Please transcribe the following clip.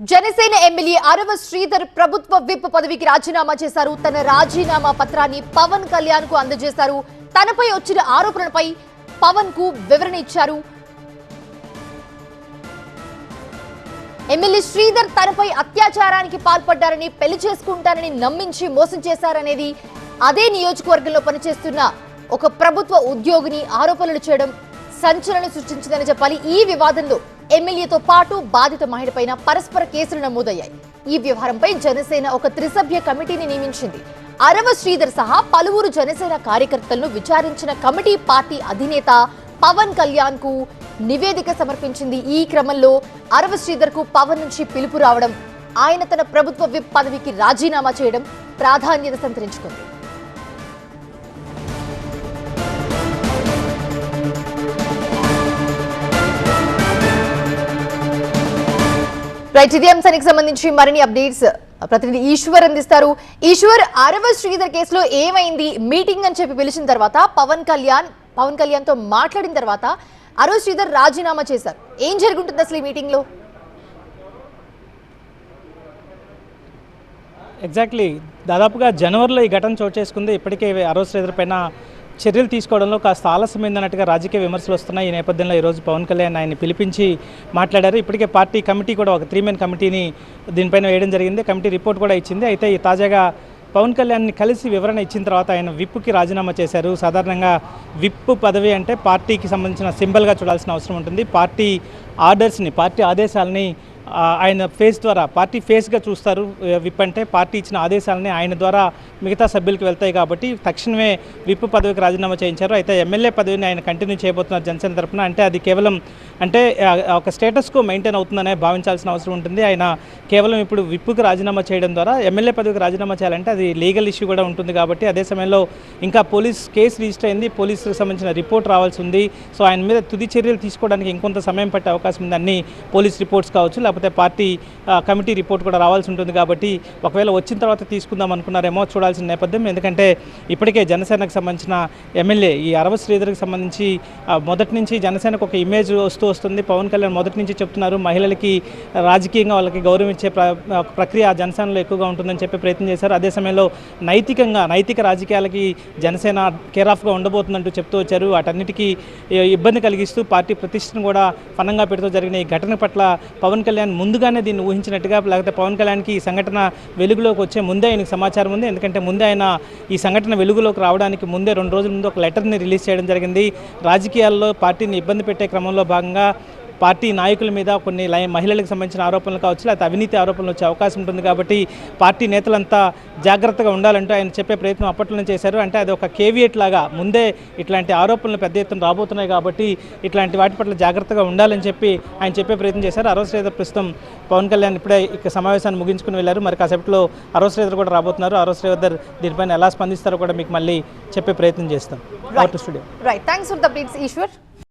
Janasena MLA అరవ శ్రీధర్ ప్రభుత్వ whip పదవికి రాజీనామా చేశారు. తన రాజీనామా పత్రాన్ని పవన్ కళ్యాణ్ కు అందజేశారు. తనపై వచ్చిన ఆరోపణలపై పవన్ కు వివరణ ఇచ్చారు. ఎమ్మెల్యే శ్రీధర్ తనపై అత్యాచారానికి పాల్పడ్డారని, పెళ్లి చేసుకుంటారని నమ్మించి మోసం చేశారనేది అదే నియోజకవర్గంలో పనిచేస్తున్న ఒక ప్రభుత్వ ఉద్యోగిని ఆరోపణలు చేయడం సంచలనం సృష్టించిందని చెప్పాలి. ఈ వివాదంలో ఎమ్మెల్యేతో పాటు బాధిత మహిళపైన పరస్పర కేసులు నమోదయ్యాయి. ఈ వ్యవహారంపై జనసేన ఒక త్రిసభ్య కమిటీని నియమించింది. అరవ శ్రీధర్ సహా పలువురు జనసేన కార్యకర్తలను విచారించిన కమిటీ పార్టీ అధినేత పవన్ కళ్యాణ్ కు నివేదిక సమర్పించింది. ఈ క్రమంలో అరవ శ్రీధర్ కు పవన్ నుంచి పిలుపు రావడం, ఆయన తన ప్రభుత్వ విప్ పదవికి రాజీనామా చేయడం ప్రాధాన్యత సంతరించుకుంది. ఇదే అంశానికి సంబంధించి మరిన్ని అప్డేట్స్ ప్రతినిధి ఈశ్వర్ అందిస్తారు. ఈశ్వర్, అరవ శ్రీధర్ కేసులో ఏమైంది? మీటింగ్ అని చెప్పి పిలిచిన తర్వాత పవన్ కళ్యాణ్ తో మాట్లాడిన తర్వాత అరవ శ్రీధర్ రాజీనామా చేశారు. ఏం జరుగుతుంది అసలు ఈ మీటింగ్ లో? ఎగ్జాక్ట్లీ దాదాపుగా జనవరిలో ఈ ఘటన చోటు చేసుకుంది. ఇప్పటికే అరవ శ్రీధర్ పైన చర్యలు తీసుకోవడంలో కాస్త ఆలస్యమైందన్నట్టుగా రాజకీయ విమర్శలు వస్తున్నాయి. ఈ నేపథ్యంలో ఈరోజు పవన్ కళ్యాణ్ ఆయన్ని పిలిపించి మాట్లాడారు. ఇప్పటికే పార్టీ కమిటీ కూడా ఒక 3 మెన్ కమిటీని దీనిపైన వేయడం జరిగింది. కమిటీ రిపోర్ట్ కూడా ఇచ్చింది. అయితే తాజాగా పవన్ కళ్యాణ్ని కలిసి వివరణ ఇచ్చిన తర్వాత ఆయన విప్కి రాజీనామా చేశారు. సాధారణంగా విప్ పదవి అంటే పార్టీకి సంబంధించిన సింబల్గా చూడాల్సిన అవసరం ఉంటుంది. పార్టీ ఆర్డర్స్ని, పార్టీ ఆదేశాలని ఆయన ఫేస్ ద్వారా, పార్టీ ఫేస్గా చూస్తారు. విప్ అంటే పార్టీ ఇచ్చిన ఆదేశాలని ఆయన ద్వారా మిగతా సభ్యులకు వెళ్తాయి కాబట్టి తక్షణమే విప్ పదవికి రాజీనామా చేయించారు. అయితే ఎమ్మెల్యే పదవిని ఆయన కంటిన్యూ చేయబోతున్నారు జనసేన తరఫున. అంటే అది కేవలం ఒక స్టేటస్కు మెయింటైన్ అవుతుందనే భావించాల్సిన అవసరం ఉంటుంది. ఆయన కేవలం ఇప్పుడు విప్కి రాజీనామా చేయడం ద్వారా ఎమ్మెల్యే పదవికి రాజీనామా చేయాలంటే అది లీగల్ ఇష్యూ కూడా ఉంటుంది కాబట్టి అదే సమయంలో ఇంకా పోలీస్ కేసు రిజిస్టర్ అయింది, పోలీసుకు సంబంధించిన రిపోర్ట్ రావాల్సి ఉంది. సో ఆయన మీద తుది చర్యలు తీసుకోవడానికి ఇంకొంత సమయం పట్టే అవకాశం ఉంది. అన్ని పోలీస్ రిపోర్ట్స్ కావచ్చు, లేకపోతే పార్టీ కమిటీ రిపోర్ట్ కూడా రావాల్సి ఉంటుంది కాబట్టి ఒకవేళ వచ్చిన తర్వాత తీసుకుందాం అనుకున్నారేమో చూడాల్సిన నేపథ్యం. ఎందుకంటే ఇప్పటికే జనసేనకు సంబంధించిన ఎమ్మెల్యే ఈ అరవ శ్రీధర్కి సంబంధించి మొదటి నుంచి జనసేనకు ఒక ఇమేజ్ వస్తుంది. పవన్ కళ్యాణ్ మొదటి నుంచి చెప్తున్నారు, మహిళలకి రాజకీయంగా వాళ్ళకి గౌరవం ఇచ్చే ప్రక్రియ జనసేనలో ఎక్కువగా ఉంటుందని చెప్పి ప్రయత్నం చేశారు. అదే సమయంలో నైతిక రాజకీయాలకి జనసేన కేర్ ఆఫ్గా ఉండబోతుందంటూ చెప్తూ వచ్చారు. వాటన్నిటికీ ఇబ్బంది కలిగిస్తూ పార్టీ ప్రతిష్టను కూడా పన్నంగా పెడుతూ జరిగిన ఈ ఘటన పట్ల పవన్ కళ్యాణ్ ముందుగానే దీన్ని ఊహించినట్టుగా, లేకపోతే పవన్ కళ్యాణ్కి ఈ సంఘటన వెలుగులోకి వచ్చే ముందే ఆయనకు సమాచారం ఉంది. ఎందుకంటే ముందే ఆయన ఈ సంఘటన వెలుగులోకి రావడానికి ముందే 2 రోజుల ముందు ఒక లెటర్ని రిలీజ్ చేయడం జరిగింది. రాజకీయాల్లో పార్టీని ఇబ్బంది పెట్టే క్రమంలో భాగంగా పార్టీ నాయకుల మీద కొన్ని మహిళలకు సంబంధించిన ఆరోపణలు కావచ్చు, లేకపోతే అవినీతి ఆరోపణలు వచ్చే అవకాశం ఉంటుంది కాబట్టి పార్టీ నేతలంతా జాగ్రత్తగా ఉండాలంటూ ఆయన చెప్పే ప్రయత్నం అప్పట్లోనే చేశారు. అంటే అది ఒక కేవియట్ లాగా ముందే ఇట్లాంటి ఆరోపణలు పెద్ద ఎత్తున రాబోతున్నాయి కాబట్టి ఇట్లాంటి వాటి పట్ల జాగ్రత్తగా ఉండాలని చెప్పి ఆయన చెప్పే ప్రయత్నం చేశారు. అరవ శ్రీధర్ ప్రస్తుతం పవన్ కళ్యాణ్ ఇప్పుడే ఇక సమావేశాన్ని ముగించుకుని వెళ్ళారు. మరి కాసేపట్లో అరవ శ్రీధర్ కూడా రాబోతున్నారు. అరవ శ్రీధర్ దీనిపైన ఎలా స్పందిస్తారో కూడా మీకు మళ్ళీ చెప్పే ప్రయత్నం చేస్తాం. Right, thanks for the updates Eshwar.